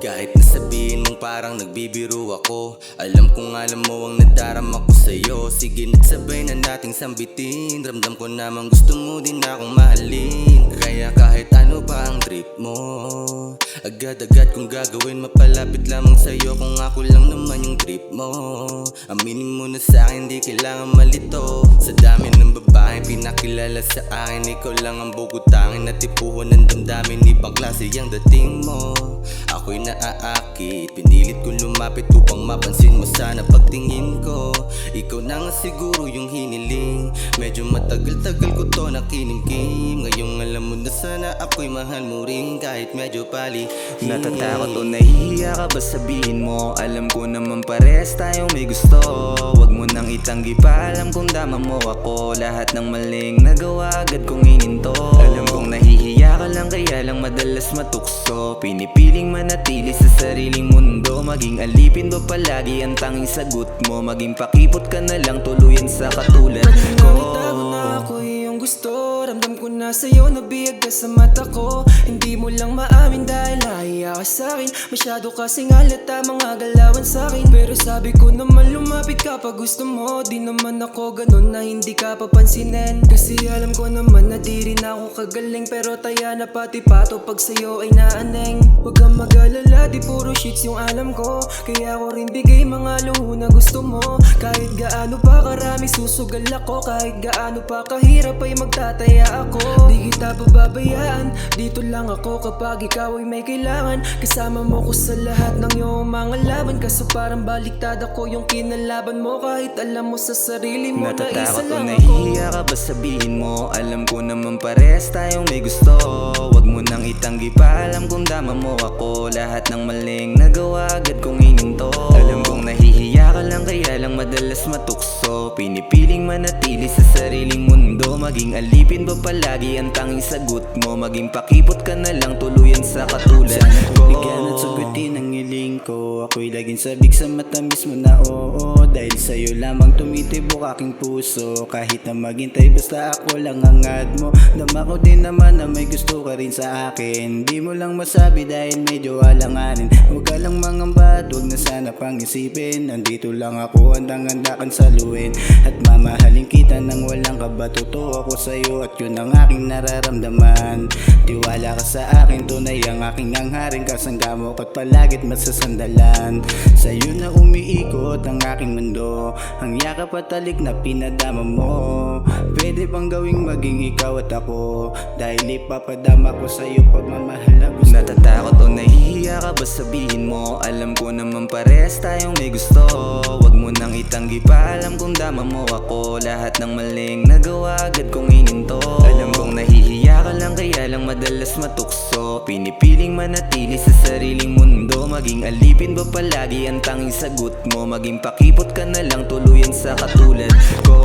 Kahit nasabihin mong parang nagbibiro ako, alam kong alam mo ang nadarama ko sa'yo. Sige nagsabay na nating sambitin, ramdam ko namang gusto mo din akong mahalin. Kaya kahit ano pa ang trip mo, agad-agad kong gagawin, mapalapit lamang sa'yo kung ako lang naman yung trip mo. Aminin mo na sa'kin, di kailangan malito. Sa dami ng babaeng pinakilala sa akin, ikaw lang ang bugutangin na tipuhan ng damdamin. Ibang klase ang dating mo, ako'y naaakit. Pinilit kong lumapit upang mapansin mo sana pagtingin ko. Ikaw na nga siguro yung hiniling, medyo matagal-tagal ko to nakinimkim. Ngayong alam mo na sana ako'y mahal mo rin kahit medyo pali. Natatakot o nahihiya ka ba sabihin mo? Alam ko naman pares tayong may gusto. Wag mo nang itanggi pa, alam kong dama mo ako. Lahat ng maling nagawa agad kong ininto. Alam kong nahihiya ka lang kaya lang madalas matukso. Pinipiling manatili sa sariling mundo. Maging alipin ba palagi ang tanging sagot mo? Maging pakipot ka na lang tuluyan sa katulad ko. Nakita na ako iyong gusto. Ramdam ko na sa'yo, nabiyag ka sa mata ko. Hindi mo lang maamin dahil nahiya ka sa'kin. Masyado kasing halata mga galawan sa'kin. Pero sabi ko naman lumapit ka pag gusto mo. Di naman ako ganun na hindi ka papansinin. Kasi alam ko naman na di rin ako kagaling. Pero taya na pati pato pag sa'yo ay naaneng. Huwag kang mag-alala, di puro shits yung alam ko. Kaya ako rin bigay mga luho na gusto mo. Kahit gaano pa karami susugal ako. Kahit gaano pa kahirap ay magtataya ako. Di kita pababayaan, dito lang ako kapag ikaw ay may kailangan. Kasama mo ko sa lahat ng iyong mga laban. Kaso parang baliktad ako yung kinalaban mo. Kahit alam mo sa sarili mo na isa Natatakot o lang ako. nahihiya ka ba sabihin mo? Alam ko naman pares tayong may gusto. Wag mo nang itanggi pa, alam kong dama mo ako. Lahat ng maling nagawa agad kong ininto. Alam kong nahihiya ka lang kaya lang madalas matukso. Pinipiling manatili sa sariling mundo. Maging alipin ba palagi ang tanging sagot mo? Maging pakipot ka na lang tuluyan sa katulad ko. Bigyan at sagutin ang hiling ko. Ako'y laging sabik sa mata mismo na oo. Dahil sa'yo lamang tumitibok aking puso. Kahit na maghintay basta ako lang hangad mo. Dama ko din naman na may gusto ka rin sa akin. Di mo lang masabi dahil medyo alanganin. Huwag ka lang mangamba at huwag na sana pang isipin. Nandito lang ako handang-handa kang saluhin. At mamahalin kita nang walang kaba. Totoo ako sa'yo at yun ang aking nararamdaman. Tiwala ka sa akin, tunay ang aking nangharing. Kasangga mo ko't palagit masasandalan. Sa'yo na umiikot ang aking mundo. Ang yakap at talik na pinadama mo. Pwede bang gawing maging ikaw at ako? Dahil ipapadama ko sa'yo pagmamahal na gusto. Natatakot o nahihiya ka ba sabihin mo? Alam ko naman pares tayong may gusto. Wag mo nang itanggi pa, alam kong dama mo ako. Lahat ng maling nagawa agad kong ininto. Alam kong nahihiya ka lang kaya lang madalas matukso. Pinipiling manatili sa sariling mundo. Maging alipin ba palagi ang tanging sagot mo? Maging pakipot ka na lang tuluyan sa katulad ko.